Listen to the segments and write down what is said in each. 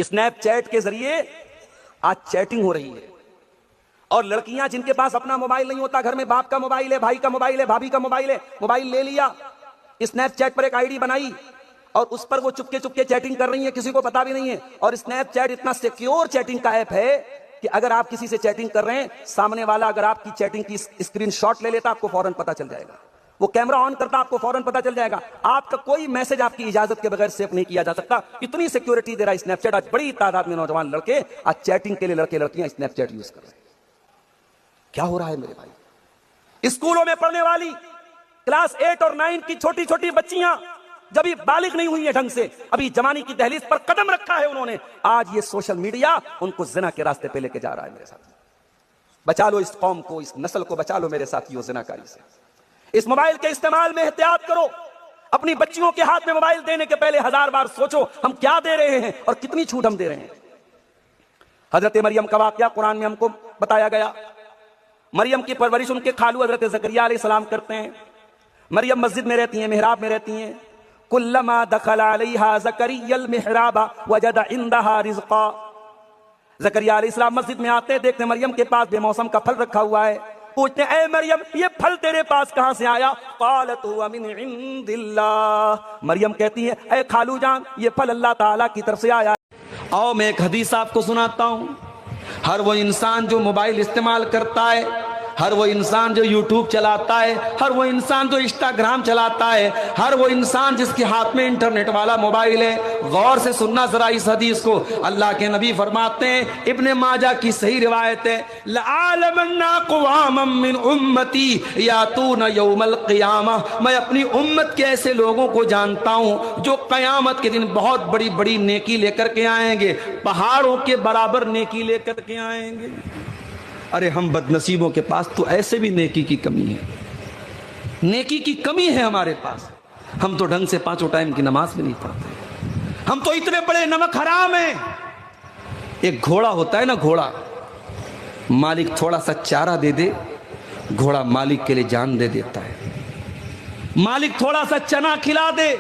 Snap chat کے ذریعے آج چیٹنگ ہو رہی ہے، اور لڑکیاں جن کے پاس اپنا موبائل نہیں ہوتا، گھر میں باپ کا موبائل ہے، بھائی کا موبائل ہے، بھابھی کا موبائل ہے، موبائل لے لیا، اسنیپ چیٹ پر ایک آئی ڈی بنائی اور اس پر وہ چپکے چپکے چیٹنگ کر رہی ہیں، کسی کو پتا بھی نہیں ہے۔ اور اسنیپ چیٹ اتنا سیکیور چیٹنگ کا ایپ ہے کہ اگر آپ کسی سے چیٹنگ کر رہے ہیں، سامنے والا اگر آپ کی چیٹنگ کی اسکرین شاٹ لے لیتا، آپ کو فوراً پتا چل جائے گا، وہ کیمرہ آن کرتا، آپ کو فوراً پتا چل جائے گا، آپ کا کوئی میسج آپ کی اجازت کے بغیر سیو نہیں کیا جا سکتا۔ اتنی سیکیورٹی دے رہا ہے اسنیپ چیٹ۔ آج بڑی تعداد میں نوجوان لڑکے آج چیٹنگ کے لیے لڑکے لڑکیاں اسنیپ چیٹ یوز کر رہے ہیں۔ کیا ہو رہا ہے میرے بھائی؟ اسکولوں میں پڑھنے والی کلاس 8 اور 9 کی چھوٹی چھوٹی بچیاں جب یہ بالغ نہیں ہوئی ہیں ڈھنگ سے، ابھی جوانی کی دہلیز پر قدم رکھا ہے انہوں نے، آج یہ سوشل میڈیا ان کو زنا کے راستے پہ لے کے جا رہا ہے۔ میرے ساتھ بچا لو اس قوم کو، اس نسل کو بچا لو میرے ساتھیوں زنا کاری سے۔ اس موبائل کے استعمال میں احتیاط کرو، اپنی بچیوں کے ہاتھ میں موبائل دینے کے پہلے 1000 بار سوچو ہم کیا دے رہے ہیں اور کتنی چھوٹ ہم دے رہے ہیں۔ حضرت مریم کا واقعہ قرآن میں ہم کو بتایا گیا۔ مریم کی پرورش ان کے خالو حضرت زکریا علیہ السلام کرتے ہیں۔ مریم مسجد میں رہتی ہیں، محراب میں رہتی ہیں۔ کلما دخل علیہا زکریا المحراب وجد عندها رزقا۔ زکریا علیہ السلام مسجد میں آتے ہیں، دیکھتے ہیں مریم کے پاس بے موسم کا پھل رکھا ہوا ہے، پوچھتے ہیں اے مریم یہ پھل تیرے پاس کہاں سے آیا؟ قالت هو من عند اللہ۔ مریم کہتی ہے اے خالو جان یہ پھل اللہ تعالیٰ کی طرف سے آیا۔ آؤ میں ایک حدیث آپ کو سناتا ہوں۔ ہر وہ انسان جو موبائل استعمال کرتا ہے، ہر وہ انسان جو یوٹیوب چلاتا ہے، ہر وہ انسان جو انسٹاگرام چلاتا ہے، ہر وہ انسان جس کے ہاتھ میں انٹرنیٹ والا موبائل ہے، غور سے سننا ذرا اس حدیث کو۔ اللہ کے نبی فرماتے ہیں، ابن ماجہ کی صحیح روایت ہے، لَعَالَمَنَّ أَقْوَامًا مِّنْ أُمَّتِي يَأْتُونَ يَوْمَ الْقِيَامَةِ۔ میں اپنی امت کے ایسے لوگوں کو جانتا ہوں جو قیامت کے دن بہت بڑی بڑی نیکی لے کر کے آئیں گے، پہاڑوں کے برابر نیکی لے کر کے آئیں گے۔ ارے ہم بد نصیبوں کے پاس تو ایسے بھی نیکی کی کمی ہے، نیکی کی کمی ہے ہمارے پاس۔ ہم تو ڈھنگ سے 5 ٹائم کی نماز بھی نہیں پڑھتے، ہم تو اتنے بڑے نمک حرام ہیں۔ ایک گھوڑا ہوتا ہے نا، گھوڑا، مالک تھوڑا سا چارہ دے دے، گھوڑا مالک کے لیے جان دے دیتا ہے۔ مالک تھوڑا سا چنا کھلا دے،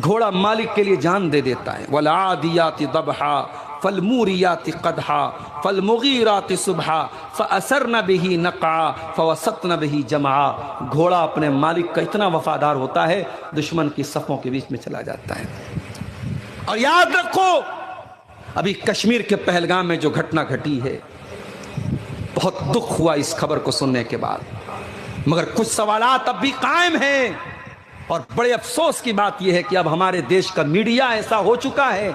گھوڑا مالک کے لیے جان دے دیتا ہے۔ وَالْعَادِيَاتِ ضَبْحًا فالموریات قدحا فالمغیرات صبحا فأثرن به نقعا فوسطن به جمعا۔ گھوڑا اپنے مالک کا اتنا وفادار ہوتا ہے، دشمن کی صفوں کے بیچ میں چلا جاتا ہے۔ اور یاد رکھو ابھی کشمیر کے پہلگام میں جو گھٹنا گھٹی ہے، بہت دکھ ہوا اس خبر کو سننے کے بعد، مگر کچھ سوالات اب بھی قائم ہیں۔ اور بڑے افسوس کی بات یہ ہے کہ اب ہمارے دیش کا میڈیا ایسا ہو چکا ہے،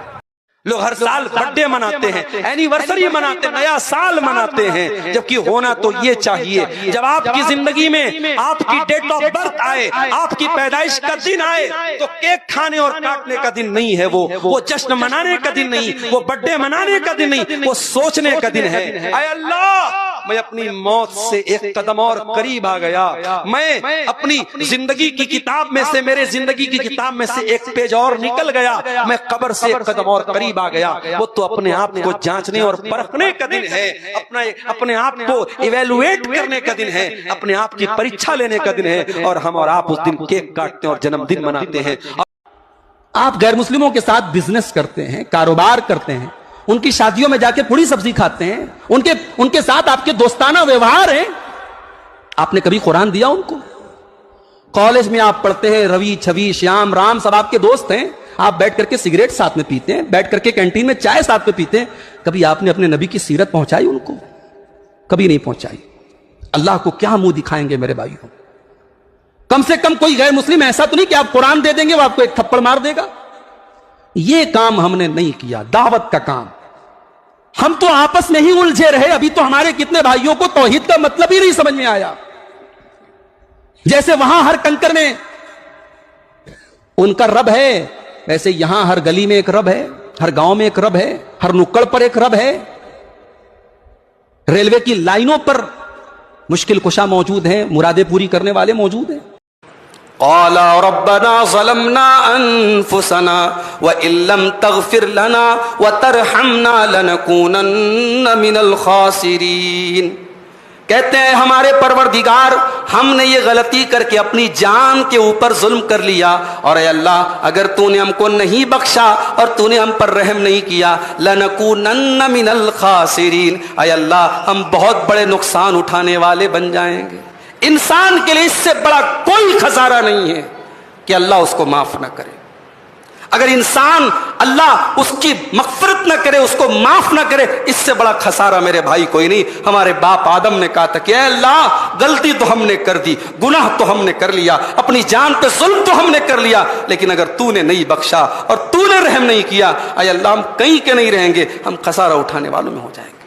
لوگ ہر سال برتھ ڈے مناتے ہیں، اینیورسری مناتے ہیں، نیا سال مناتے ہیں، جبکہ ہونا تو یہ چاہیے جب آپ کی زندگی میں آپ کی ڈیٹ آف برتھ آئے، آپ کی پیدائش کا دن آئے، تو کیک کھانے اور کاٹنے کا دن نہیں ہے، وہ جشن منانے کا دن نہیں، وہ برتھ ڈے منانے کا دن نہیں، وہ سوچنے کا دن ہے۔ اے اللہ میں اپنی موت سے ایک قدم اور قریب آ گیا، میں اپنی زندگی کی کتاب میں سے، میرے زندگی کی کتاب میں سے ایک پیج اور نکل گیا، میں قبر سے ایک قدم اور قریب آ گیا۔ وہ تو اپنے آپ کو جانچنے اور پرکھنے کا دن ہے، اپنے آپ کو ایویلویٹ کرنے کا دن ہے، اپنے آپ کی پریچھا لینے کا دن ہے، اور ہم اور آپ اس دن کیک کاٹتے ہیں اور جنم دن مناتے ہیں۔ آپ غیر مسلموں کے ساتھ بزنس کرتے ہیں، کاروبار کرتے ہیں، ان کی شادیوں میں جا کے پوری سبزی کھاتے ہیں، ان کے ساتھ آپ کے دوستانہ ویوہار ہیں۔ آپ نے کبھی قرآن دیا ان کو؟ کالج میں آپ پڑھتے ہیں، روی چھوی شیام رام سب آپ کے دوست ہیں، آپ بیٹھ کر کے سگریٹ ساتھ میں پیتے ہیں، بیٹھ کر کے کینٹین میں چائے ساتھ میں پیتے ہیں، کبھی آپ نے اپنے نبی کی سیرت پہنچائی ان کو؟ کبھی نہیں پہنچائی۔ اللہ کو کیا منہ دکھائیں گے میرے بھائیوں؟ کم سے کم کوئی غیر مسلم ایسا تو نہیں کہ آپ قرآن دے دیں گے وہ آپ کو ایک تھپڑ مار دے گا؟ یہ کام ہم نے نہیں کیا، دعوت کا کام۔ ہم تو آپس میں ہی الجھے رہے، ابھی تو ہمارے کتنے بھائیوں کو توحید کا مطلب ہی نہیں سمجھ میں آیا۔ جیسے وہاں ہر کنکر میں ان کا رب ہے، ویسے یہاں ہر گلی میں ایک رب ہے، ہر گاؤں میں ایک رب ہے، ہر نکڑ پر ایک رب ہے، ریلوے کی لائنوں پر مشکل کشا موجود ہیں، مرادیں پوری کرنے والے موجود ہیں۔ قال ربنا ظلمنا انفسنا وان لم تغفر لنا وترحمنا لنكونن من الخاسرين۔ کہتے ہیں ہمارے پروردگار ہم نے یہ غلطی کر کے اپنی جان کے اوپر ظلم کر لیا، اور اے اللہ اگر تو نے ہم کو نہیں بخشا اور تو نے ہم پر رحم نہیں کیا، لنکونن من الخاسرین، اے اللہ ہم بہت بڑے نقصان اٹھانے والے بن جائیں گے۔ انسان کے لیے اس سے بڑا کوئی خسارہ نہیں ہے کہ اللہ اس کو معاف نہ کرے۔ اگر انسان اللہ اس کی مغفرت نہ کرے، اس کو معاف نہ کرے، اس سے بڑا خسارہ میرے بھائی کوئی نہیں۔ ہمارے باپ آدم نے کہا تھا کہ اے اللہ غلطی تو ہم نے کر دی، گناہ تو ہم نے کر لیا، اپنی جان پہ ظلم تو ہم نے کر لیا، لیکن اگر تو نے نہیں بخشا اور تو نے رحم نہیں کیا، اے اللہ ہم کہیں کے نہیں رہیں گے، ہم خسارہ اٹھانے والوں میں ہو جائیں گے۔